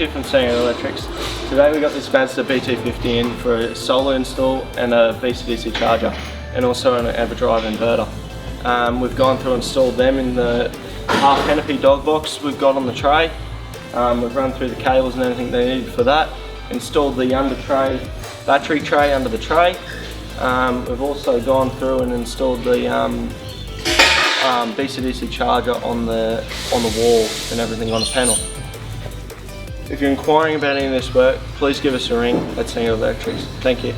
here from Sandgate Auto Electrics. Today we got this Mazda BT-50 in for a solar install and a VCDC charger, and also an Overdrive inverter. We've gone through and installed them in the half canopy dog box we've got on the tray. We've run through the cables and everything they needed for that. Installed the under tray, battery tray under the tray. We've also gone through and installed the VCDC charger on the wall and everything on the panel. If you're inquiring about any of this work, please give us a ring at Sandgate Electrics. Thank you.